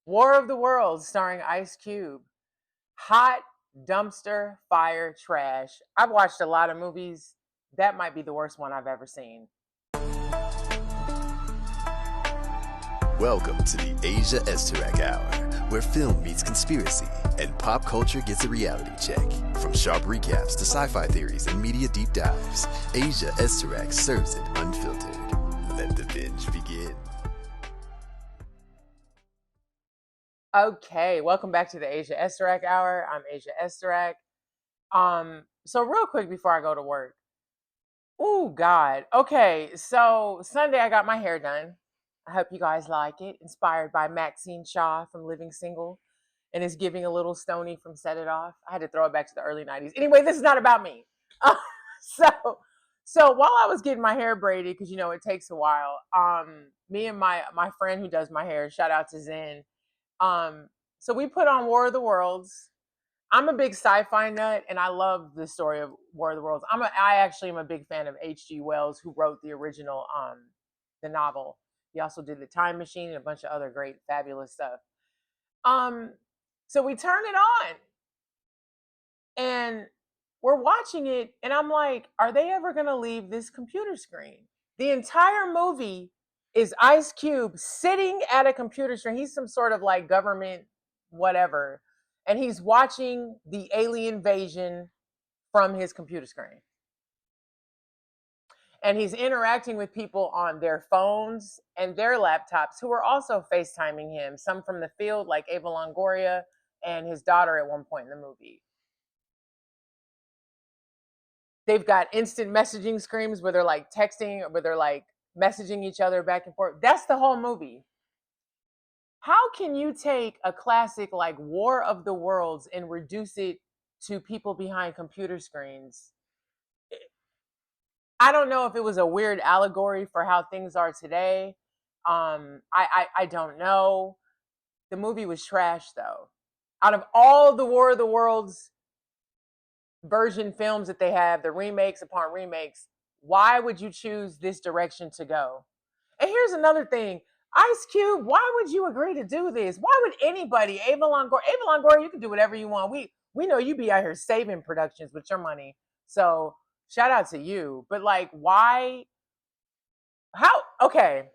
War of the Worlds starring Ice Cube. Hot dumpster fire trash. I've watched a lot of movies. That might be the worst one I've ever seen. Welcome to the Asia Esterak Hour, where film meets conspiracy and pop culture gets a reality check. From sharp recaps to sci-fi theories and media deep dives, Asia Esterak serves it unfiltered. Let the binge begin. Okay, welcome back to the Asia Esterak Hour. I'm Asia Esterak. So real quick before I go to work. Oh God. Okay, so Sunday I got my hair done. I hope you guys like it. Inspired by Maxine Shaw from Living Single, and it's giving a little Stony from Set It Off. I had to throw it back to the early '90s. Anyway, this is not about me. So, so while I was getting my hair braided, because it takes a while. Me and my friend who does my hair, shout out to Zen. So we put on War of the Worlds. I'm a big sci-fi nut, and I love the story of War of the Worlds. I actually am a big fan of H.G. Wells, who wrote the original, the novel. He also did The Time Machine and a bunch of other great, fabulous stuff. So we turn it on, and we're watching it, and I'm like, are they ever gonna leave this computer screen? The entire movie is Ice Cube sitting at a computer screen. He's some sort of like government whatever, and he's watching the alien invasion from his computer screen. And he's interacting with people on their phones and their laptops who are also FaceTiming him, some from the field, like Ava Longoria and his daughter at one point in the movie. They've got instant messaging screens where they're like texting, where they're like messaging each other back and forth. That's the whole movie. How can you take a classic like War of the Worlds and reduce it to people behind computer screens? I don't know if it was a weird allegory for how things are today. I don't know. The movie was trash though. Out of all the War of the Worlds version films that they have, the remakes upon remakes, why would you choose this direction to go? And here's another thing. Ice Cube, why would you agree to do this? Why would anybody, Ava Longoria, you can do whatever you want. We know you be out here saving productions with your money. So shout out to you. But like, why? How? Okay.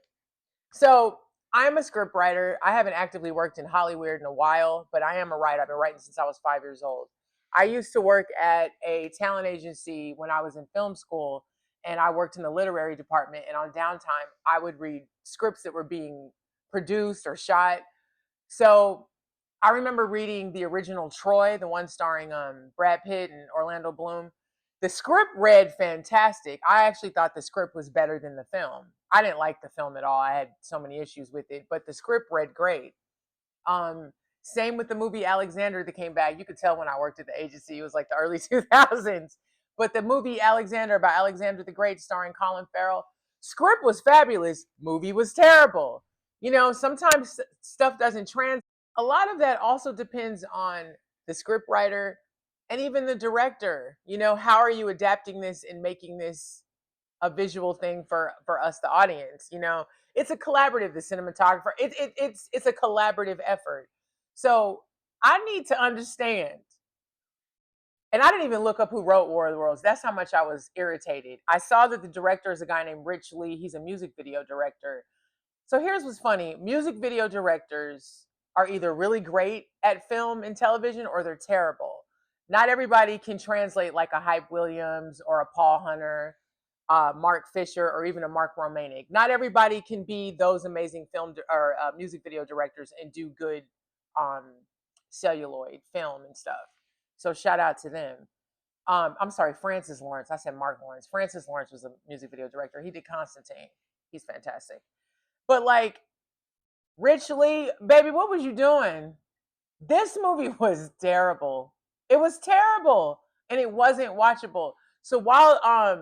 So I'm a script writer. I haven't actively worked in Hollywood in a while, but I am a writer. I've been writing since I was 5 years old. I used to work at a talent agency when I was in film school, and I worked in the literary department. And on downtime, I would read scripts that were being produced or shot. So I remember reading the original Troy, the one starring Brad Pitt and Orlando Bloom. The script read fantastic. I actually thought the script was better than the film. I didn't like the film at all. I had so many issues with it, but the script read great. Um, Same with the movie Alexander that came back. You could tell when I worked at the agency, it was like the early 2000s. But the movie Alexander by Alexander the Great, starring Colin Farrell, script was fabulous. Movie was terrible. Sometimes stuff doesn't translate. A lot of that also depends on the script writer and even the director. How are you adapting this and making this a visual thing for us, the audience? It's a collaborative. The cinematographer, it's a collaborative effort. So I need to understand. And I didn't even look up who wrote War of the Worlds. That's how much I was irritated. I saw that the director is a guy named Rich Lee. He's a music video director. So here's what's funny. Music video directors are either really great at film and television or they're terrible. Not everybody can translate like a Hype Williams or a Paul Hunter, Mark Fisher, or even a Mark Romanek. Not everybody can be those amazing film or music video directors and do good celluloid film and stuff. So shout out to them. I'm sorry, Francis Lawrence. I said Mark Lawrence. Francis Lawrence was a music video director. He did Constantine. He's fantastic. But like, Rich Lee, baby, what was you doing? This movie was terrible. It was terrible, and it wasn't watchable. So while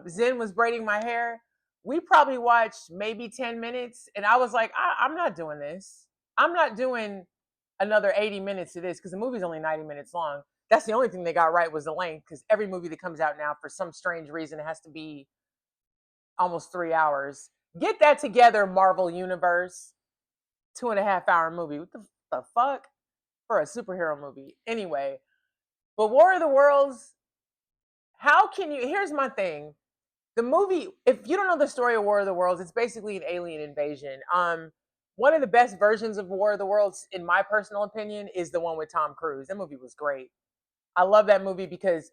Zen was braiding my hair, we probably watched maybe 10 minutes, and I was like, I'm not doing this. I'm not doing another 80 minutes of this because the movie's only 90 minutes long. That's the only thing they got right was the length, because every movie that comes out now, for some strange reason, it has to be almost 3 hours. Get that together, Marvel Universe. 2.5 hour movie. The fuck? For a superhero movie. Anyway, but War of the Worlds, how can you? Here's my thing. The movie, if you don't know the story of War of the Worlds, it's basically an alien invasion. One of the best versions of War of the Worlds, in my personal opinion, is the one with Tom Cruise. That movie was great. I love that movie because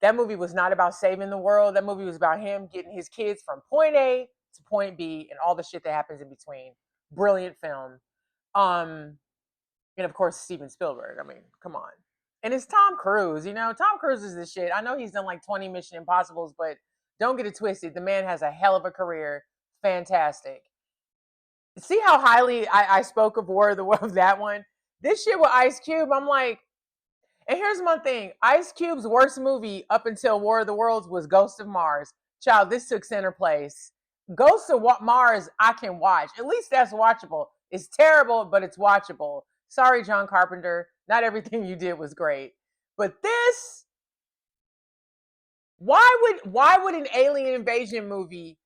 that movie was not about saving the world. That movie was about him getting his kids from point A to point B and all the shit that happens in between. Brilliant film. Um, and of course, Steven Spielberg. I mean, come on. And it's Tom Cruise. You know, Tom Cruise is the shit. I know he's done like 20 Mission Impossibles, but don't get it twisted. The man has a hell of a career. Fantastic. See how highly I spoke of War of the World of that one? This shit with Ice Cube, I'm like, and here's my thing. Ice Cube's worst movie up until War of the Worlds was Ghost of Mars. Child, this took center place. Ghost of Mars, I can watch. At least that's watchable. It's terrible, but it's watchable. Sorry, John Carpenter. Not everything you did was great. But this, why would an alien invasion movie,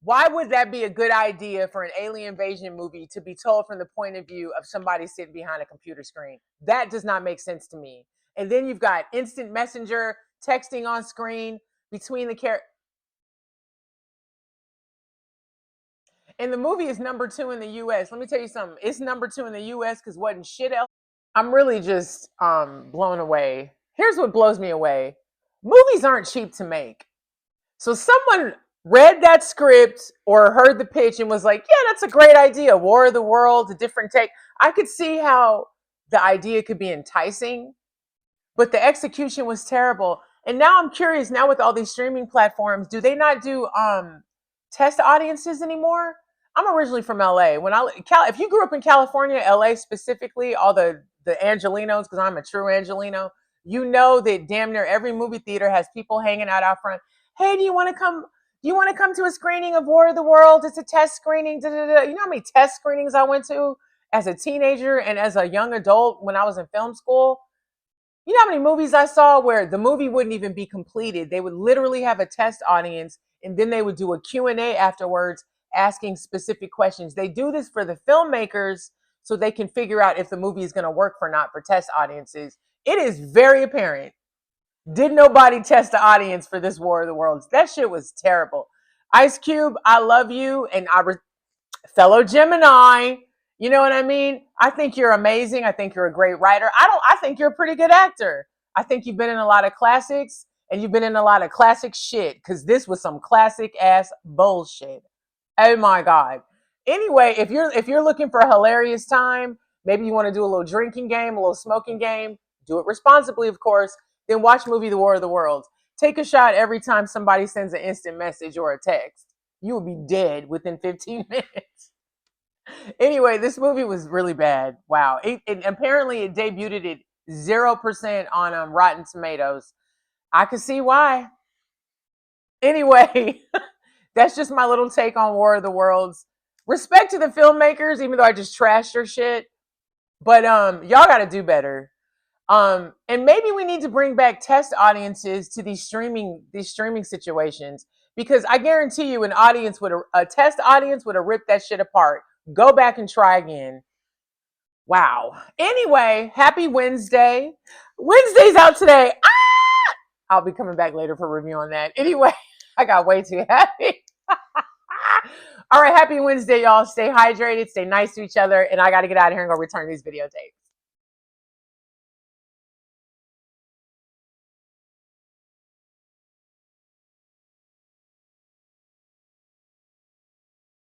why would that be a good idea for an alien invasion movie to be told from the point of view of somebody sitting behind a computer screen? That does not make sense to me. And then you've got instant messenger texting on screen between the characters. And the movie is number 2 in the US. Let me tell you something. It's number 2 in the US because wasn't shit else. I'm really just blown away. Here's what blows me away. Movies aren't cheap to make. So someone read that script or heard the pitch and was like, yeah, that's a great idea. War of the Worlds, a different take. I could see how the idea could be enticing, but the execution was terrible. And now I'm curious, now with all these streaming platforms, do they not do test audiences anymore? I'm originally from LA. If you grew up in California, LA specifically, all the Angelinos, because I'm a true Angelino, you know that damn near every movie theater has people hanging out front. Hey, do you want to come? Do you want to come to a screening of War of the World? It's a test screening. Da, da, da. You know how many test screenings I went to as a teenager and as a young adult when I was in film school? You know how many movies I saw where the movie wouldn't even be completed? They would literally have a test audience and then they would do a Q&A afterwards asking specific questions. They do this for the filmmakers so they can figure out if the movie is going to work or not for test audiences. It is very apparent. Did nobody test the audience for this War of the Worlds? That shit was terrible. Ice Cube, I love you, and fellow Gemini. You know what I mean? I think you're amazing. I think you're a great writer. I think you're a pretty good actor. I think you've been in a lot of classics and you've been in a lot of classic shit because this was some classic ass bullshit. Oh my God. Anyway, if you're looking for a hilarious time, maybe you want to do a little drinking game, a little smoking game, do it responsibly, of course, then watch movie The War of the Worlds. Take a shot every time somebody sends an instant message or a text. You will be dead within 15 minutes. Anyway, this movie was really bad. Wow. Apparently it debuted at 0% on Rotten Tomatoes. I could see why. Anyway, that's just my little take on War of the Worlds. Respect to the filmmakers, even though I just trashed their shit. But y'all gotta do better. And maybe we need to bring back test audiences to these streaming situations because I guarantee you, a test audience would have ripped that shit apart. Go back and try again. Wow. Anyway, happy Wednesday. Wednesday's out today. Ah! I'll be coming back later for review on that. Anyway, I got way too happy. All right, happy Wednesday, y'all. Stay hydrated, stay nice to each other, and I got to get out of here and go return these videotapes.